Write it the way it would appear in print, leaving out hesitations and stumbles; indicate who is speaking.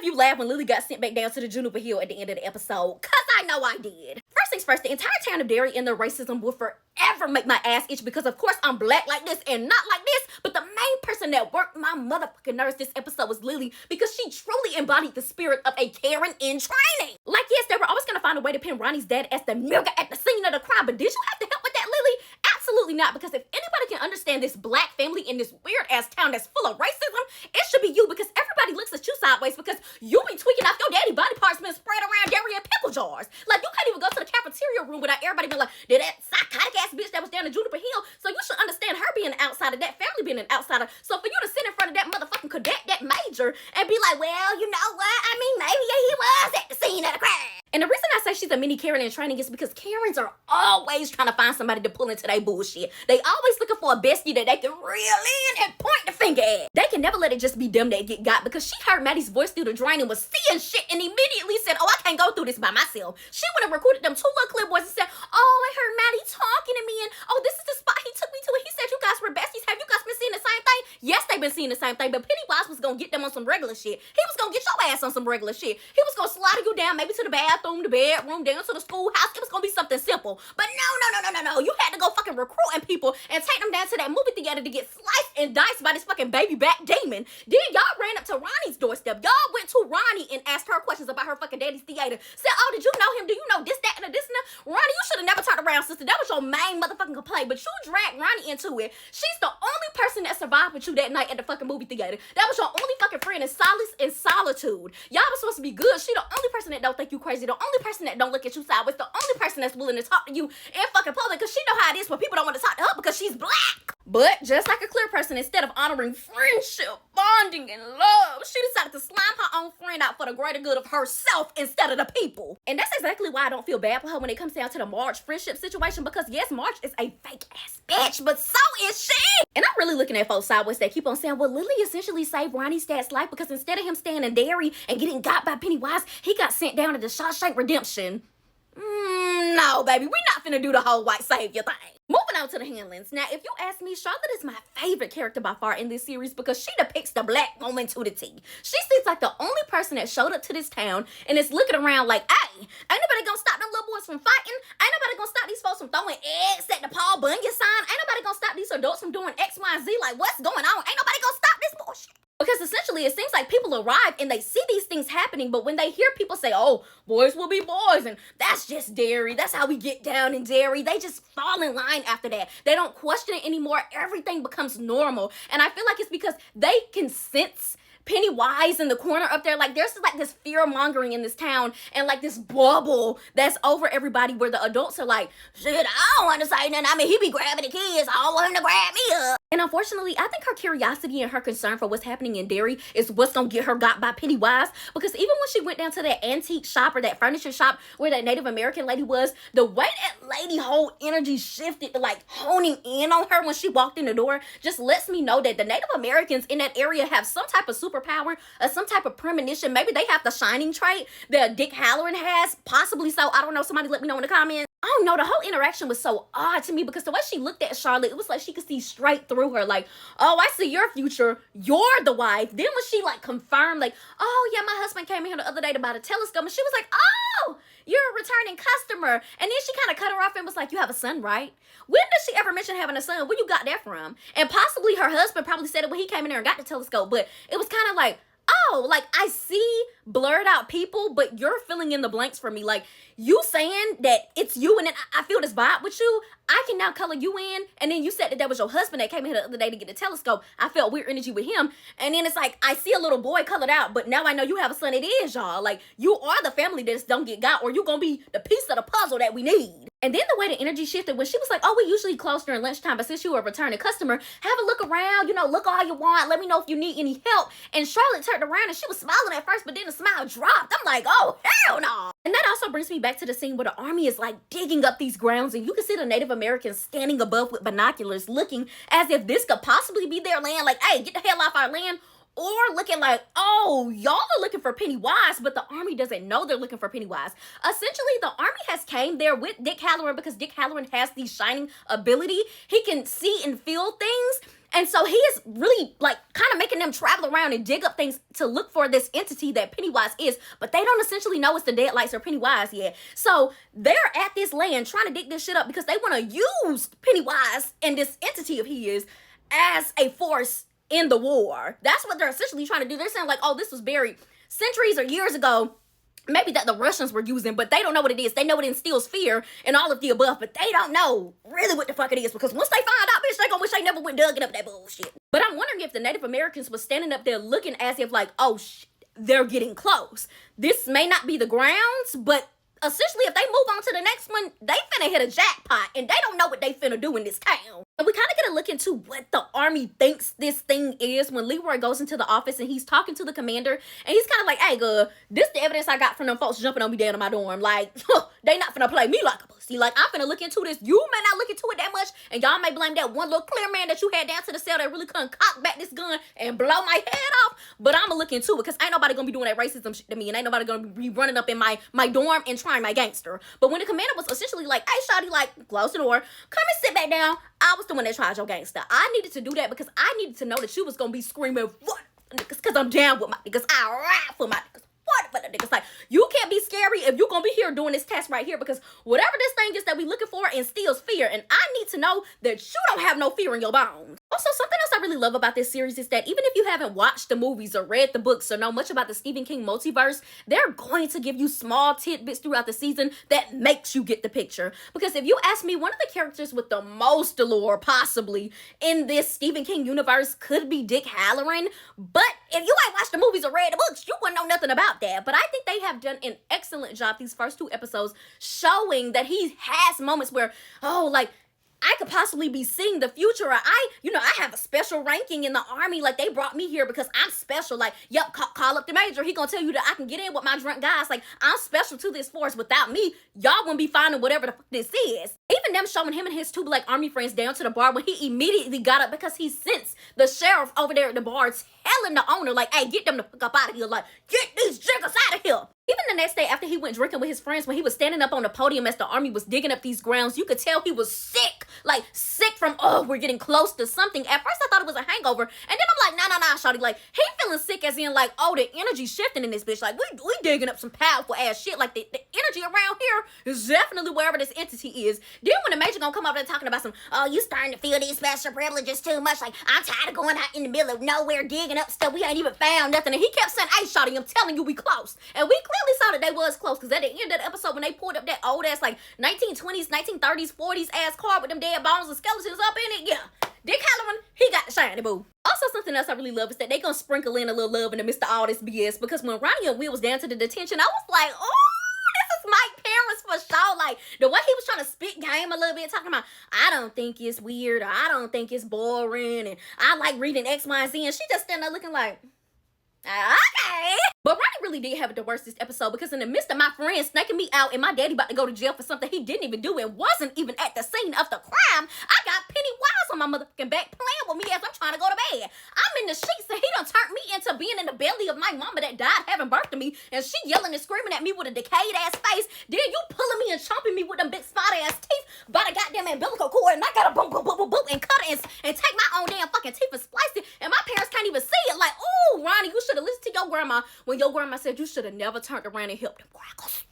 Speaker 1: of you laughed when Lily got sent back down to the Juniper Hill at the end of the episode? Cause I know I did. First things first, the entire town of Derry and their racism will forever make my ass itch because of course I'm black like this and not like this, but the main person that worked my motherfucking nerves this episode was Lily because she truly embodied the spirit of a Karen in training. Like yes, they were always gonna find a way to pin Ronnie's dad as the nigga at the scene of the crime, but did you have to help with that, Lily? Absolutely not, because if anybody can understand this black family in this weird ass town that's full of racism, it should be you, because everybody looks at you sideways because you be tweaking off your daddy body parts being spread around Derry in pickle jars. Like you can't even go to the cafeteria room without everybody being like, did that psychotic ass bitch that was down in Juniper Hill. So you should understand her being an outsider, that family being an outsider. So for you to sit in front of that motherfucking cadet, that major, and be like, well, you know what? I mean, maybe he was at the scene of the crime. And the reason I say she's a mini Karen in training is because Karens are always trying to find somebody to pull into their bullshit. They always looking for a bestie that they can reel in and point the finger at. They can never let it just be them that get got, because she heard Maddie's voice through the drain and was seeing shit and immediately said, oh, I can't go through this by myself. She would have recruited them two little clip boys and said, oh, I heard Maddie talking to me and oh, this is the spot he took me to and he said you guys were besties. Have you guys been seeing the same thing? Yes, they've been seeing the same thing, but Pennywise was gonna get them on some regular shit. He was gonna get your ass on some regular shit. He was gonna slaughter you down maybe to the bathroom, the bedroom, down to the schoolhouse. It was gonna be something simple. But no. You had to go fucking recruiting people and take them down to that movie theater to get sliced and diced by this fucking baby back demon. Then y'all ran up to Ronnie's doorstep. Y'all went to Ronnie and asked her questions about her fucking daddy's theater. Said, oh, did you know him? Do you know this, that, and this and that? Ronnie, you should have never turned around, sister. That was your main motherfucking complaint. But you dragged Ronnie into it. She's the only person that survived with you that night at the fucking movie theater. That was your only fucking friend in solace and solitude. Y'all was supposed to be good. She the only person that don't think you crazy. The only person that don't look at you sideways. The only person that's willing to talk to you in fucking public, because she know how it is when people don't want to talk to her because she's black. But just like a clear person, instead of honoring friendship, bonding, and love, she decided to slime her own friend out for the greater good of herself instead of the people. And that's exactly why I don't feel bad for her when it comes down to the Marge friendship situation, because yes, Marge is a fake ass bitch, but so is she. And I'm really looking at folks sideways that keep on saying, well, Lily essentially saved Ronnie's dad's life because instead of him staying in Derry and getting got by Pennywise, he got sent down to the Shawshank Redemption. No, baby, we're not finna do the whole white savior thing. Moving on to the handlings. Now, if you ask me, Charlotte is my favorite character by far in this series because she depicts the black woman to the T. She seems like the only person that showed up to this town and is looking around like, hey, ain't nobody gonna stop them little boys from fighting. Ain't nobody gonna stop these folks from throwing eggs at the Paul Bunyan sign. Ain't nobody gonna stop these adults from doing X, Y, and Z. Like, what's going on? Ain't nobody gonna stop this bullshit. Because essentially, it seems like people arrive and they see these things happening, but when they hear people say, oh, boys will be boys, and that's just Derry, that's how we get down in Derry, they just fall in line after that. They don't question it anymore. Everything becomes normal. And I feel like it's because they can sense Pennywise in the corner up there. Like, there's like this fear mongering in this town and like this bubble that's over everybody where the adults are like, shit, I don't want to say nothing. I mean, he be grabbing the kids. I don't want him to grab me up. And unfortunately, I think her curiosity and her concern for what's happening in Derry is what's gonna get her got by Pennywise. Because even when she went down to that antique shop or that furniture shop where that Native American lady was, the way that lady whole energy shifted to like honing in on her when she walked in the door just lets me know that the Native Americans in that area have some type of superpower or some type of premonition. Maybe they have the shining trait that Dick Halloran has, possibly so. I don't know. Somebody let me know in the comments. I don't know, the whole interaction was so odd to me because the way she looked at Charlotte, it was like she could see straight through her. Like, oh, I see your future. You're the wife. Then when she like confirmed, like, oh yeah, my husband came in here the other day to buy the telescope, and she was like, oh, you're a returning customer. And then she kind of cut her off and was like, you have a son, right? When does she ever mention having a son? Where you got that from? And possibly her husband probably said it when he came in there and got the telescope, but it was kind of like, oh, like I see blurred out people, but you're filling in the blanks for me. Like, you saying that it's you and then I feel this vibe with you, I can now color you in. And then you said that that was your husband that came in here the other day to get the telescope. I felt weird energy with him. And then it's like, I see a little boy colored out, but now I know you have a son. It is y'all. Like, you are the family that just don't get got, or you gonna be the piece of the puzzle that we need. And then the way the energy shifted when she was like, oh, we usually close during lunchtime, but since you are a returning customer, have a look around, you know, look all you want. Let me know if you need any help. And Charlotte turned around and she was smiling at first, but then the smile dropped. I'm like, oh, hell no. And that also brings me back to the scene where the army is like digging up these grounds and you can see the Native Americans standing above with binoculars looking as if this could possibly be their land. Like, hey, get the hell off our land. Or looking like, oh, y'all are looking for Pennywise, but the army doesn't know they're looking for Pennywise. Essentially, the army has came there with Dick Halloran because Dick Halloran has the shining ability. He can see and feel things. And so he is really like kind of making them travel around and dig up things to look for this entity that Pennywise is, but they don't essentially know it's the Deadlights or Pennywise yet. So they're at this land trying to dig this shit up because they want to use Pennywise and this entity of his as a force in the war. That's what they're essentially trying to do. They're saying like, oh, this was buried centuries or years ago, maybe that the Russians were using, but they don't know what it is. They know it instills fear and all of the above, but they don't know really what the fuck it is, because once they find out, bitch, they gonna wish they never went dug up that bullshit. But I'm wondering if the Native Americans was standing up there looking as if like, oh shit, they're getting close. This may not be the grounds, but essentially if they move on to the next one, they finna hit a jackpot, and they don't know what they finna do in this town. And we kind of get a look into what the army thinks this thing is when Leroy goes into the office and he's talking to the commander, and he's kind of like, hey, girl, this the evidence I got from them folks jumping on me down in my dorm. Like, they not finna play me like a pussy. Like, I'm finna look into this. You may not look into it that much, and y'all may blame that one little clear man that you had down to the cell that really couldn't cock back this gun and blow my head off. But I'm gonna look into it, because ain't nobody gonna be doing that racism shit to me, and ain't nobody gonna be running up in my dorm and trying my gangster. But when the commander was essentially like, hey, shawty, like, close the door, come and sit back down, I was the one that tried your gangster. I needed to do that because I needed to know that you was gonna be screaming, what niggas, because I'm down with my niggas. I ride for my niggas. What for the niggas? Like, you can't be scary if you're gonna be here doing this test right here, because whatever this thing is that we looking for instills fear, and I need to know that you don't have no fear in your bones. Also, something else I really love about this series is that even if you haven't watched the movies or read the books or know much about the Stephen King multiverse, they're going to give you small tidbits throughout the season that makes you get the picture. Because if you ask me, one of the characters with the most allure possibly in this Stephen King universe could be Dick Halloran, but if you ain't watched the movies or read the books, you wouldn't know nothing about that. But I think they have done an excellent job these first 2 episodes showing that he has moments where, oh, like, I could possibly be seeing the future, or I have a special ranking in the army. Like, they brought me here because I'm special. Like, yep, call up the major. He gonna tell you that I can get in with my drunk guys. Like, I'm special to this force. Without me, y'all wouldn't be finding whatever the fuck this is. Even them showing him and his 2 black army friends down to the bar when he immediately got up because he sensed the sheriff over there at the bar telling the owner, like, hey, get them the fuck up out of here. Like, get these jiggers out of here. Even the next day after he went drinking with his friends, when he was standing up on the podium as the army was digging up these grounds, you could tell he was sick. Like, sick from, oh, we're getting close to something. At first I thought it was a hangover, and then I'm like, nah, shawty. Like, he feeling sick as in like, oh, the energy shifting in this bitch. Like, we digging up some powerful ass shit. Like, the energy around here is definitely wherever this entity is. Then when the major gonna come up there talking about some, oh, you starting to feel these special privileges too much. Like, I'm tired of going out in the middle of nowhere digging up stuff. We ain't even found nothing. And he kept saying, hey, shawty, I'm telling you, we close. And we clearly saw that they was close, because at the end of the episode, when they pulled up that old ass like 1920s, 1930s, 40s ass car with them dead bones and skeletons up in it, yeah, Dick Halloran, he got the shiny boo. Also, something else I really love is that they gonna sprinkle in a little love in the midst of all this BS, because when Ronnie and Will was down to the detention, I was like, oh, this is Mike parents for sure. Like, the way he was trying to spit game a little bit, talking about, I don't think it's weird, or I don't think it's boring, and I like reading X, Y, and Z, and she just standing there looking like, okay. But Ronnie really did have it the worst this episode, because in the midst of my friends snaking me out and my daddy about to go to jail for something he didn't even do and wasn't even at the scene of the crime, I got Pennywise on my motherfucking back playing with me as I'm trying to go to bed. I'm in the sheets and he done turned me into being in the belly of my mama that died having birth to me, and she yelling and screaming at me with a decayed ass face. Then you pulling me and chomping me with them big spot ass teeth by the goddamn umbilical cord, and I gotta boom and cut it and take my own damn fucking teeth and splice it, and my parents can't even see it. Like, ooh, Ronnie, you should have listened to your grandma when your grandma said you should have never turned around and helped them crackers.